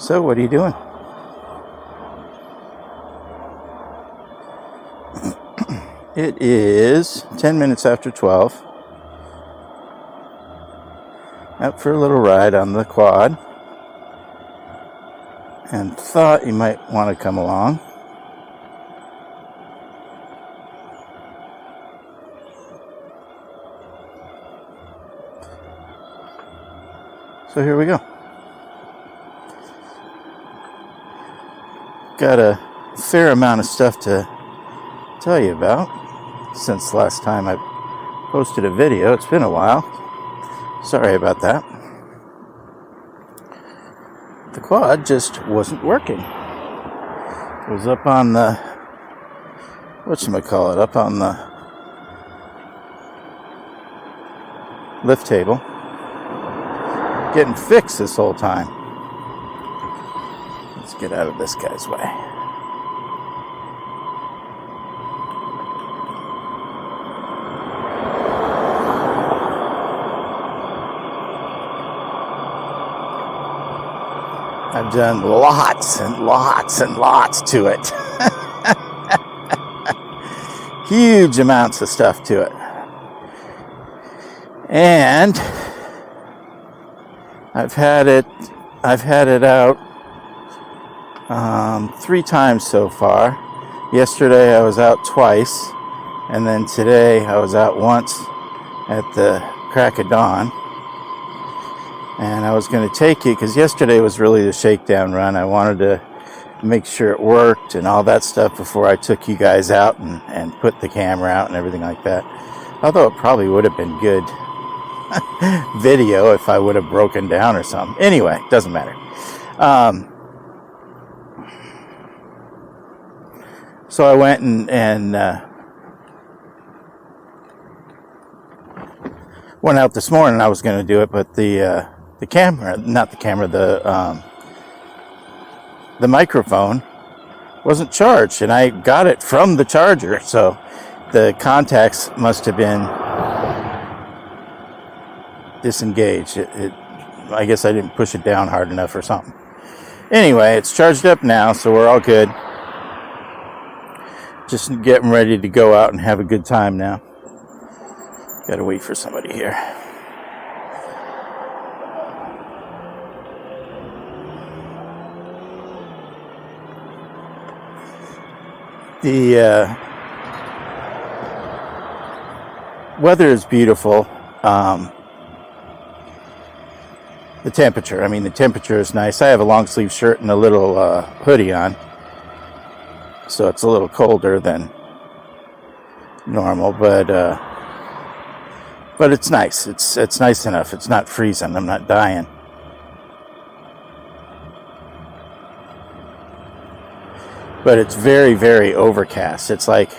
So, what are you doing? It is 10 minutes after 12. Out for a little ride on the quad. And thought you might want to come along. So here we go. Got a fair amount of stuff to tell you about since last time I posted a video. It's been a while. Sorry about that. The quad just wasn't working. It was up on the, whatchamacallit, up on the lift table. Getting fixed this whole time. Let's get out of this guy's way. I've done lots and lots and lots to it. Huge amounts of stuff to it. And I've had it out 3 times so far. Yesterday I was out twice, and then today I was out once at the crack of dawn. And I was going to take you, because yesterday was really the shakedown run. I wanted to make sure it worked and all that stuff before I took you guys out and put the camera out and everything like that. Although it probably would have been good video if I would have broken down or something. Anyway, doesn't matter. So I went and went out this morning. I was going to do it, but the microphone wasn't charged, and I got it from the charger, so the contacts must have been disengaged. I guess I didn't push it down hard enough or something. Anyway, it's charged up now, so we're all good. Just getting ready to go out and have a good time now. Gotta wait for somebody here. The weather is beautiful. The temperature is nice. I have a long sleeve shirt and a little hoodie on, so it's a little colder than normal, but it's nice. It's nice enough. It's not freezing. I'm not dying. But it's very, very overcast. It's like,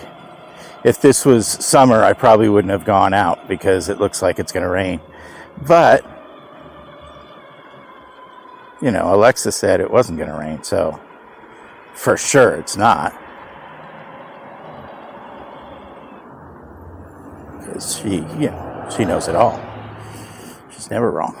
if this was summer, I probably wouldn't have gone out because it looks like it's going to rain. But, you know, Alexa said it wasn't going to rain, so for sure it's not. Because she knows it all. She's never wrong.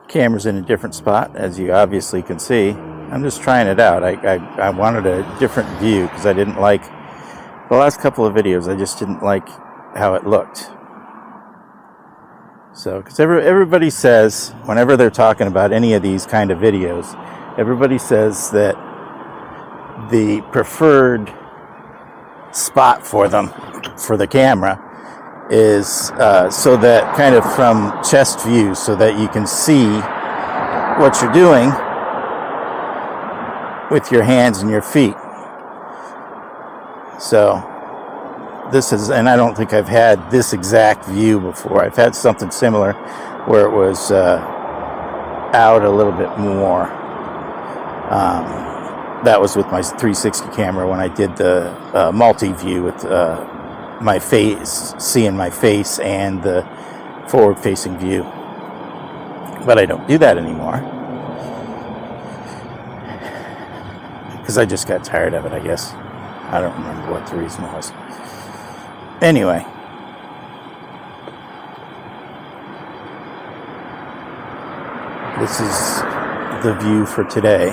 Camera's in a different spot, as you obviously can see. I'm just trying it out. I wanted a different view because I didn't like the last couple of videos. I just didn't like how it looked. So, because everybody says, whenever they're talking about any of these kind of videos, everybody says that the preferred spot for them, for the camera, is so that kind of from chest view, so that you can see what you're doing with your hands and your feet. So this is, and I don't think I've had this exact view before. I've had something similar where it was out a little bit more. that was with my 360 camera when I did the multi-view with my face, seeing my face and the forward-facing view. But I don't do that anymore because I just got tired of it, I guess. I don't remember what the reason was. Anyway, this is the view for today.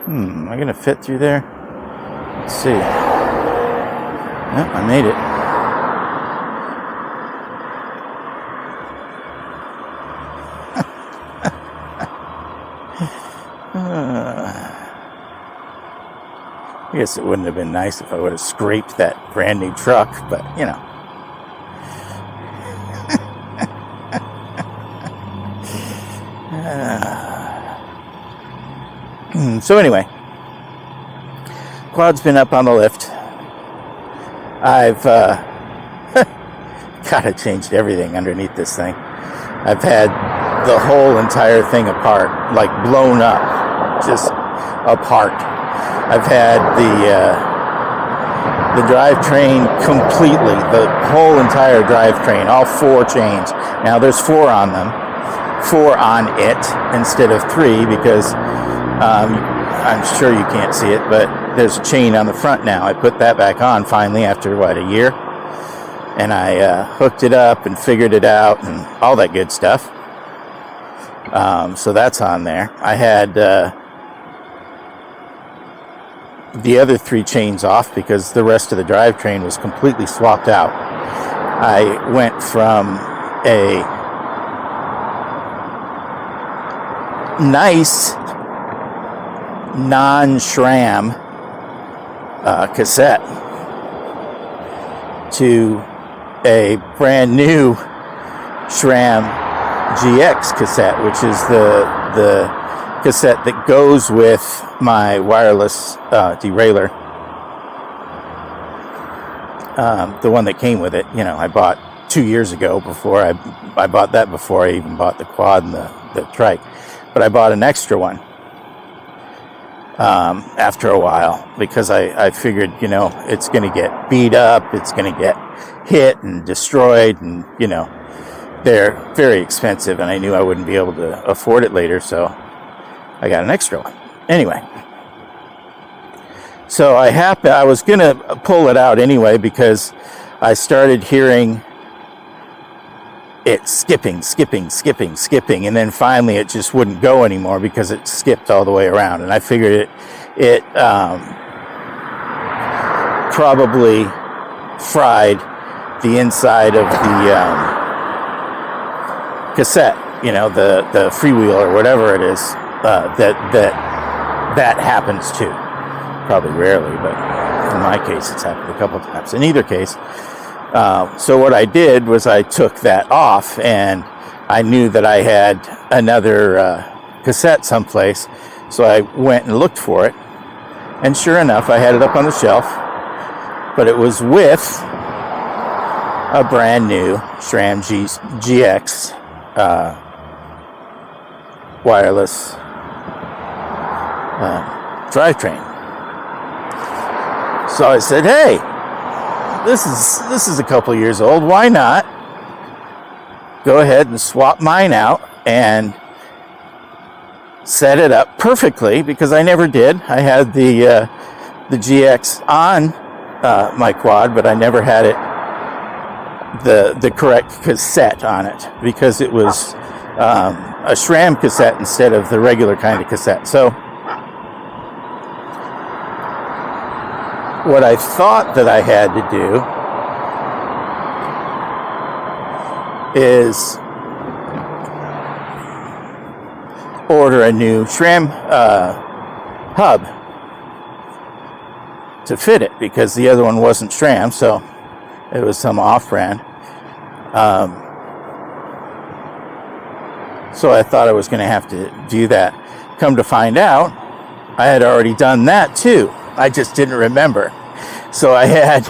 Am I going to fit through there? Let's see. Yep, I made it. I guess it wouldn't have been nice if I would have scraped that brand new truck, but you know. So anyway, quad's been up on the lift. I've gotta changed everything underneath this thing. I've had the whole entire thing apart, like blown up, just apart. I've had the drivetrain completely, the whole entire drivetrain, all 4 chains. Now there's 4 on them, 4 on it instead of 3 because I'm sure you can't see it, but there's a chain on the front now. I put that back on finally after, a year? And I hooked it up and figured it out and all that good stuff. So that's on there. I had the other 3 chains off because the rest of the drivetrain was completely swapped out. I went from a nice non-SRAM cassette to a brand new SRAM GX cassette, which is the cassette that goes with my wireless derailleur. The one that came with it, I bought 2 years ago. Before I bought that before I even bought the quad and the trike. But I bought an extra one after a while because I figured, it's going to get beat up, it's going to get hit and destroyed, and they're very expensive, and I knew I wouldn't be able to afford it later, so I got an extra one. Anyway, so I was going to pull it out anyway because I started hearing it skipping, and then finally it just wouldn't go anymore because it skipped all the way around, and I figured it probably fried the inside of the cassette, the freewheel or whatever it is that happens to. Probably rarely, but in my case it's happened a couple of times. In either case, so what I did was I took that off, and I knew that I had another cassette someplace, so I went and looked for it, and sure enough I had it up on the shelf, but it was with a brand new SRAM GX wireless drivetrain. So I said, hey, this is a couple years old, why not go ahead and swap mine out and set it up perfectly, because I never did. I had the GX on my quad, but I never had it the correct cassette on it because it was a SRAM cassette instead of the regular kind of cassette. So what I thought that I had to do is order a new SRAM hub to fit it, because the other one wasn't SRAM, so it was some off-brand. So I thought I was going to have to do that. Come to find out, I had already done that too. I just didn't remember. So I had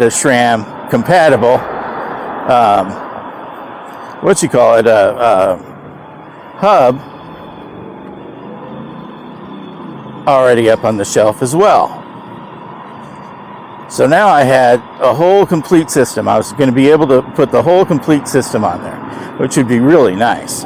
a SRAM compatible, hub already up on the shelf as well. So now I had a whole complete system. I was going to be able to put the whole complete system on there, which would be really nice.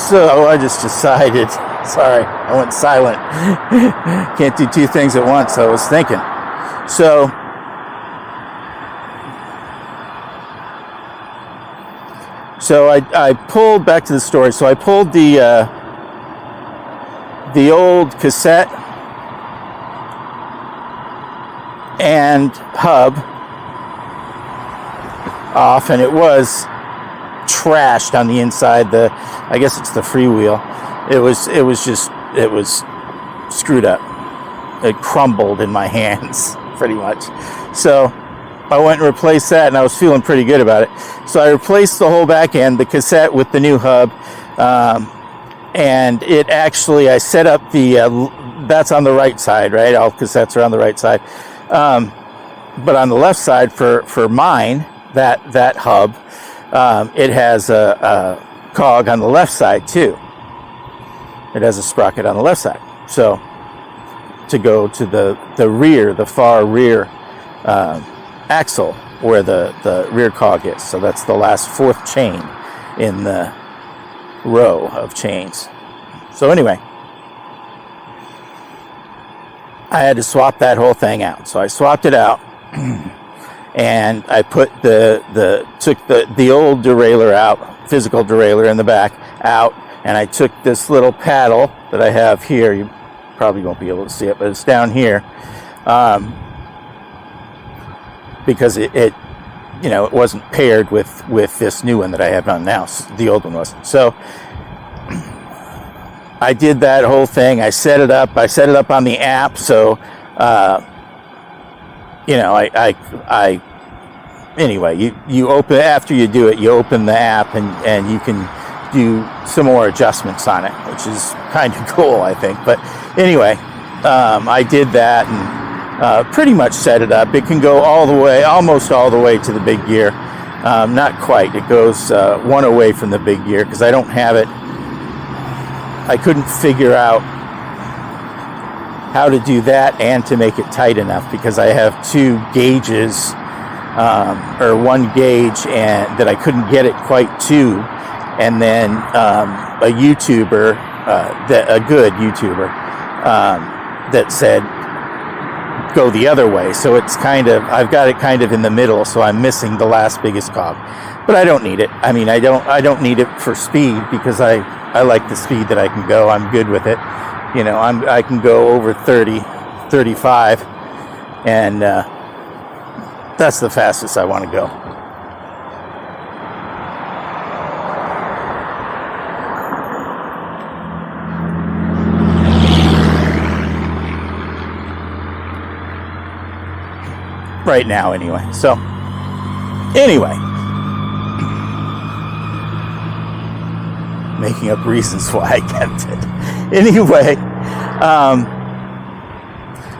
So I just decided, sorry, I went silent. Can't do two things at once, I was thinking. So I pulled back to the story. So I pulled the old cassette and hub off, and it was trashed on the inside. I guess it's the freewheel. It was screwed up. It crumbled in my hands pretty much. So I went and replaced that, and I was feeling pretty good about it. So I replaced the whole back end, the cassette with the new hub, and it actually, I set up that's on the right side, right? All cassettes are on the right side. But on the left side for mine, that hub, it has a cog on the left side too. It has a sprocket on the left side. So to go to the rear, the far rear axle where the rear cog is. So that's the last fourth chain in the row of chains. So anyway, I had to swap that whole thing out. So I swapped it out. And I put took the old derailleur out, physical derailleur in the back out, and I took this little paddle that I have here. You probably won't be able to see it, but it's down here, because it wasn't paired with this new one that I have on now. The old one wasn't. So I did that whole thing. I set it up. I set it up on the app. So. Anyway, you open, after you do it, you open the app and you can do some more adjustments on it, which is kind of cool, I think. But anyway, I did that and pretty much set it up. It can go almost all the way to the big gear. Not quite. It goes one away from the big gear because I don't have it. I couldn't figure out how to do that and to make it tight enough, because I have two gauges, or one gauge, and that I couldn't get it quite to, and then a YouTuber, a good YouTuber, that said go the other way. So it's I've got it kind of in the middle, so I'm missing the last biggest cog. But I don't need it. I mean, I don't need it for speed, because I like the speed that I can go. I'm good with it. I can go over 30, 35, and that's the fastest I want to go. Right now, anyway. So, anyway. Making up reasons why I kept it. Anyway,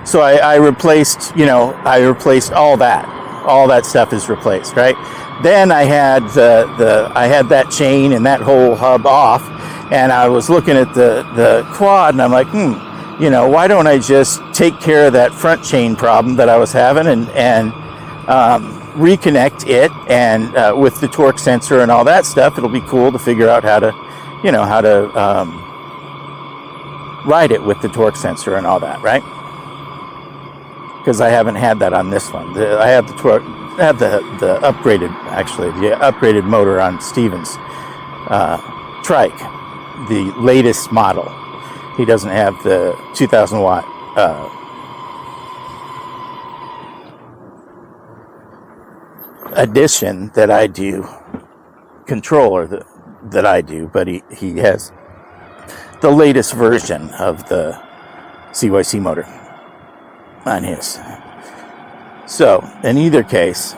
so I replaced, I replaced all that. All that stuff is replaced, right? Then I had I had that chain and that whole hub off, and I was looking at the quad, and I'm like, why don't I just take care of that front chain problem that I was having and reconnect it, and with the torque sensor and all that stuff, it'll be cool to figure out how to ride it with the torque sensor and all that, right? Because I haven't had that on this one. I have the upgraded motor on Steven's trike, the latest model. He doesn't have the 2,000 watt addition that I do controller, that I do, but he has the latest version of the CYC motor on his. So, in either case,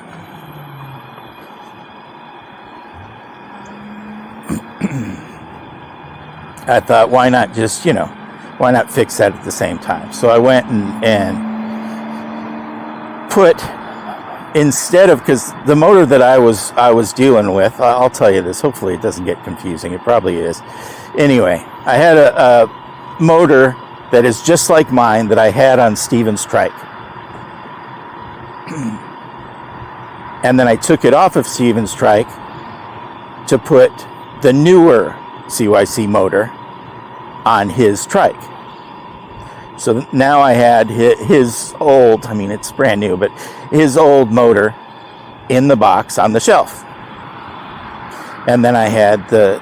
I thought, why not just, why not fix that at the same time? So I went and put, instead of, because the motor that I was dealing with, I'll tell you this, hopefully it doesn't get confusing, it probably is. Anyway, I had a motor that is just like mine that I had on Stevens Trike. And then I took it off of Stevens Trike to put the newer CYC motor on his trike. So now I had his old, I mean it's brand new, but his old motor in the box on the shelf. And then I had the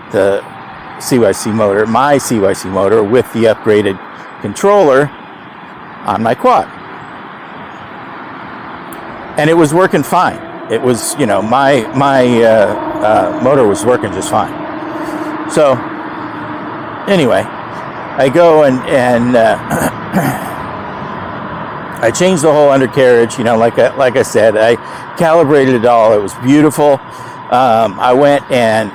CYC motor, my CYC motor with the upgraded controller on my quad. And it was working fine. It was, my motor was working just fine. So anyway, I go and I changed the whole undercarriage. Like I said, I calibrated it all. It was beautiful. I went and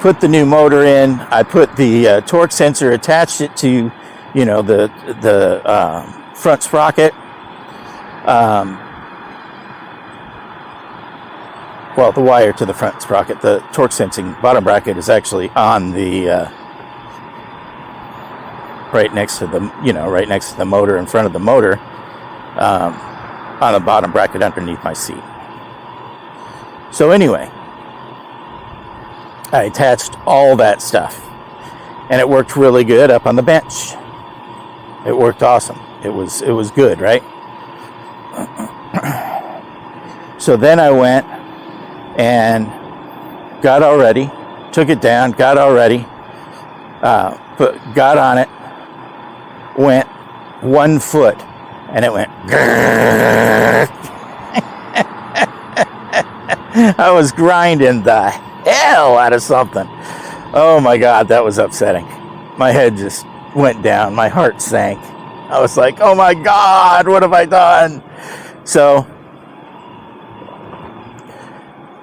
put the new motor in. I put the torque sensor, attached it to, the front sprocket. Well, the wire to the front sprocket. The torque sensing bottom bracket is actually on the right next to the motor, in front of the motor, on the bottom bracket underneath my seat. So anyway, I attached all that stuff, and it worked really good up on the bench. It worked awesome. It was good, right? So then I went and got all ready, took it down, got all ready, got on it, went 1 foot, and it went I was grinding the hell out of something. Oh my God, that was upsetting. My head just went down, my heart sank. I was like, oh my God, what have I done? So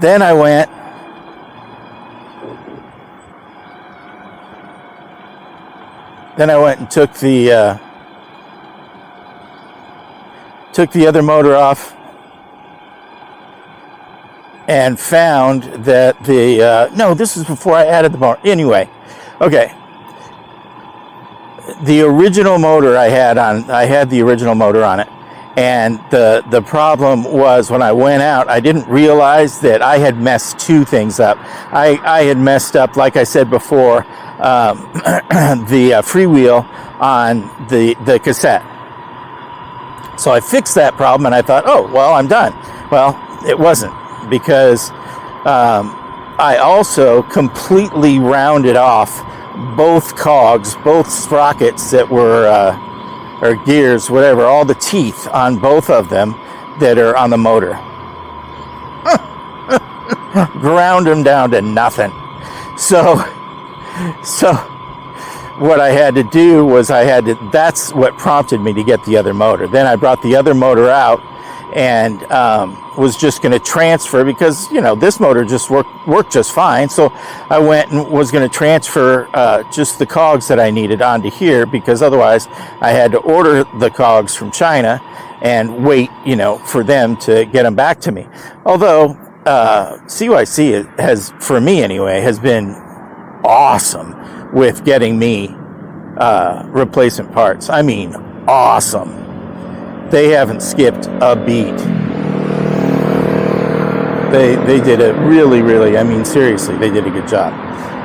then I went and took the other motor off and found that no, this is before I added the motor. Anyway, okay. The original motor I had the original motor on it. And the problem was, when I went out, I didn't realize that I had messed two things up. I had messed up, like I said before, the freewheel on the cassette. So I fixed that problem, and I thought, oh, well, I'm done. Well, it wasn't, because I also completely rounded off both cogs, both sprockets that were... or gears, whatever, all the teeth on both of them that are on the motor. Ground them down to nothing. So what I had to do was that's what prompted me to get the other motor. Then I brought the other motor out and was just going to transfer, because this motor just worked just fine. So I went and was going to transfer just the cogs that I needed onto here, because otherwise I had to order the cogs from China and wait for them to get them back to me. Although CYC has, for me anyway, has been awesome with getting me replacement parts. I mean, awesome. They haven't skipped a beat. They did a really, I mean, seriously, they did a good job.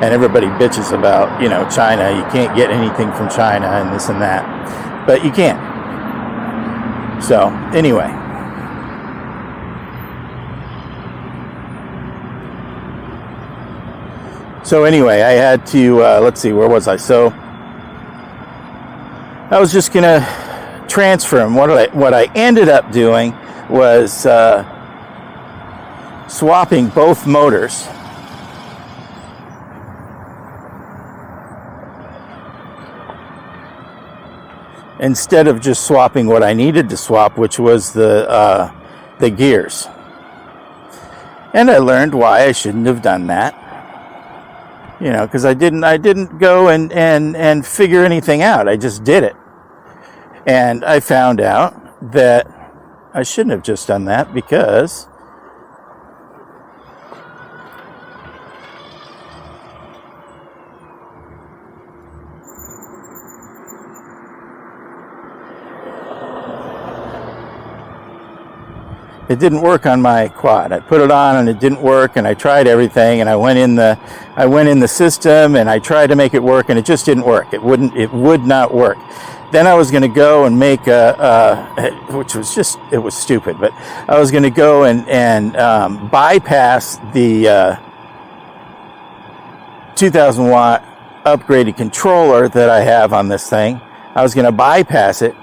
And everybody bitches about, China. You can't get anything from China and this and that. But you can. So, anyway. I had to, let's see, where was I? So, I was just going to transfer them. What I ended up doing was swapping both motors. Instead of just swapping what I needed to swap, which was the gears. And I learned why I shouldn't have done that. You know, because I didn't go and figure anything out. I just did it. And I found out that I shouldn't have just done that because it didn't work on my quad. I put it on and it didn't work, and I tried everything, and I went in the system and I tried to make it work, and it just didn't work. It would not work. Then I was going to go and make which was just, it was stupid, but I was going to go and bypass the 2000 watt upgraded controller that I have on this thing. I was going to bypass it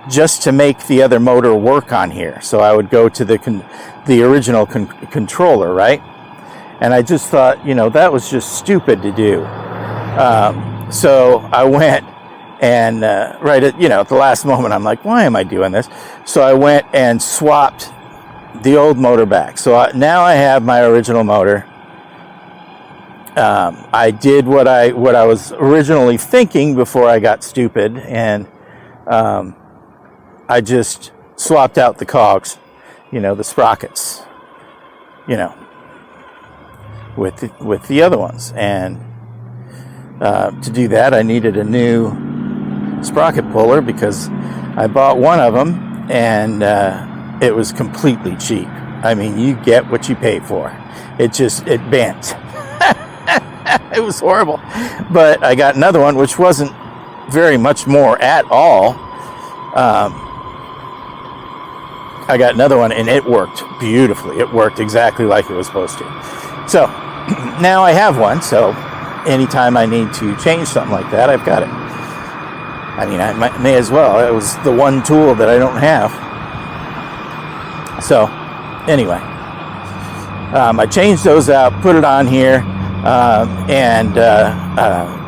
just to make the other motor work on here. So I would go to the original controller, right? And I just thought, you know, that was just stupid to do. So I went and right at, you know, at the last moment, I'm like, why am I doing this? So I went and swapped the old motor back. So now I have my original motor. I did what I was originally thinking before I got stupid, and I just swapped out the cogs, you know, the sprockets, you know, with the other ones. And to do that, I needed a new sprocket puller because I bought one of them, and it was completely cheap. I mean, you get what you pay for. It bent. It was horrible. But I got another one, which wasn't very much more at all. I got another one, and it worked beautifully. It worked exactly like it was supposed to. So now I have one, so anytime I need to change something like that, I've got it. I mean, I may as well. It was the one tool that I don't have. So anyway, I changed those out, put it on here, and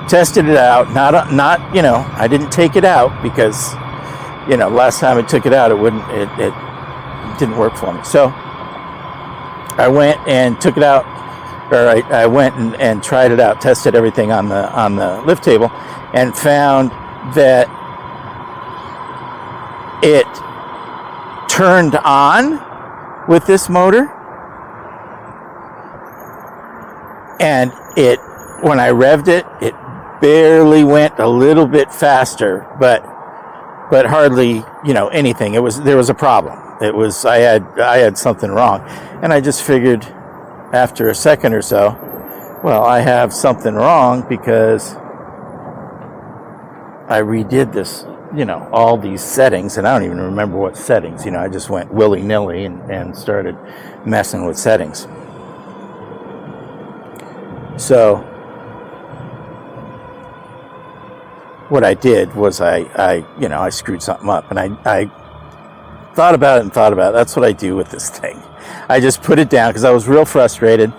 tested it out. Not, you know, I didn't take it out because, you know, last time I took it out, it didn't work for me. So I went and took it out, or I went and tried it out, tested everything on the lift table, and found that it turned on with this motor, and when I revved it, it barely went a little bit faster, but hardly, you know, anything. There was a problem. I had something wrong, and I just figured after a second or so, well, I have something wrong because I redid this, you know, all these settings, and I don't even remember what settings. You know, I just went willy-nilly and started messing with settings. So what I did was I screwed something up, and I thought about it. That's what I do with this thing. I just put it down because I was real frustrated.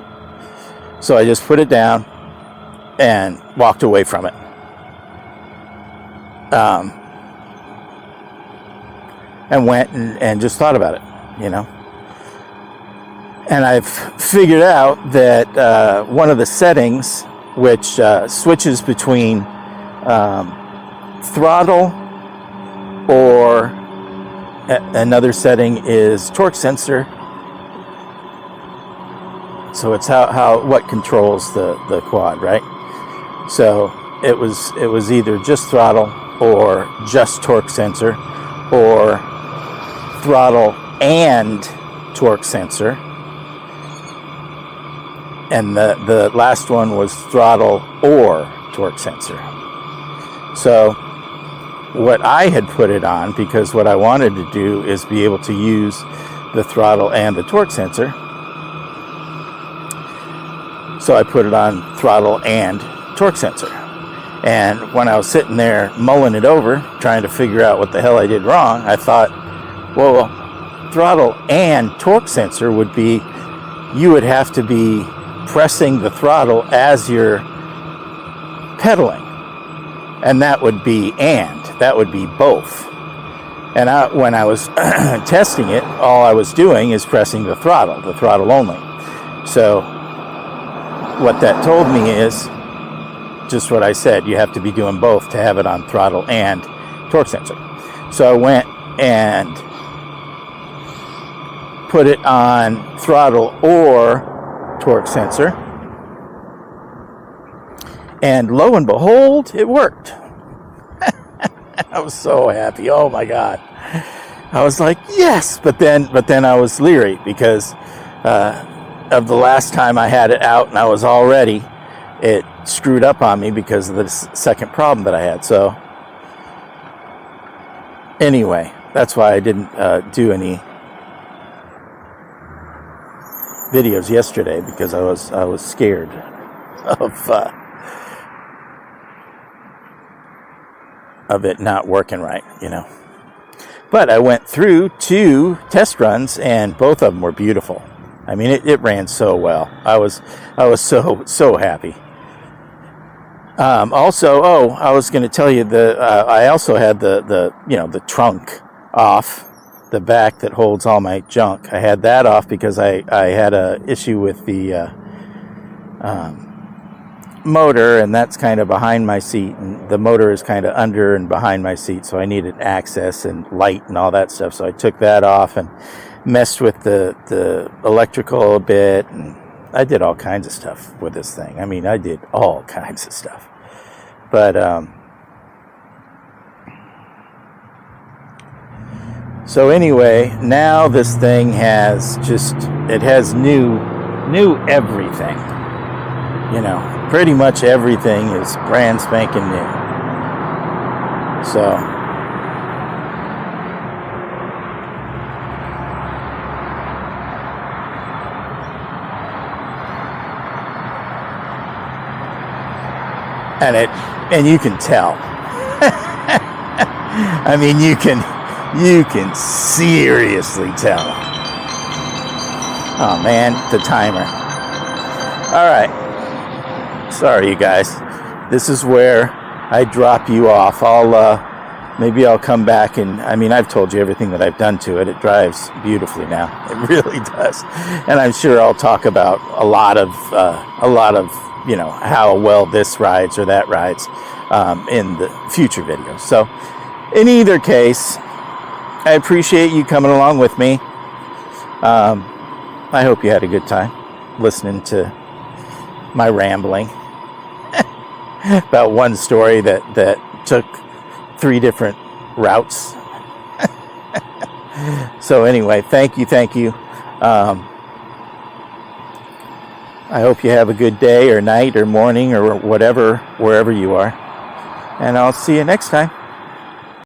So I just put it down and walked away from it. And went and just thought about it, you know. And I've figured out that one of the settings, which switches between throttle, or another setting is torque sensor. So it's what controls the quad, right? So it was either just throttle or just torque sensor, or throttle and torque sensor, and the last one was throttle or torque sensor. So what I had put it on, because what I wanted to do is be able to use the throttle and the torque sensor, so I put it on throttle and torque sensor. And when I was sitting there mulling it over, trying to figure out what the hell I did wrong, I thought, well, throttle and torque sensor would be you would have to be pressing the throttle as you're pedaling. And that would be both. And when I was testing it, all I was doing is pressing the throttle only. So what that told me is just what I said. You have to be doing both to have it on throttle and torque sensor. So I went and put it on throttle or torque sensor. And lo and behold, it worked. I was so happy. Oh my God. I was like, yes. But then I was leery because of the last time I had it out and I was all ready. It screwed up on me because of the second problem that I had. So anyway, that's why I didn't do any videos yesterday, because I was scared of it not working right, you know. But I went through 2 test runs and both of them were beautiful. I mean, it ran so well. I was so happy. Also, I was going to tell you I also had the trunk off, the back that holds all my junk. I had that off because I had a issue with the motor, and that's kind of behind my seat, and the motor is kind of under and behind my seat, so I needed access and light and all that stuff. So I took that off and messed with the electrical a bit, and I did all kinds of stuff with this thing. I mean, I did all kinds of stuff. But so anyway, now this thing has new everything. You know, pretty much everything is brand spanking new. So and you can tell. I mean, you can seriously tell. Oh man, the timer. All right. Sorry, you guys. This is where I drop you off. Maybe I'll come back and, I mean, I've told you everything that I've done to it. It drives beautifully now. It really does. And I'm sure I'll talk about a lot of, you know, how well this rides or that rides in the future videos. So in either case, I appreciate you coming along with me. I hope you had a good time listening to my rambling about one story that took 3 different routes. So anyway, thank you. I hope you have a good day or night or morning or whatever, wherever you are. And I'll see you next time.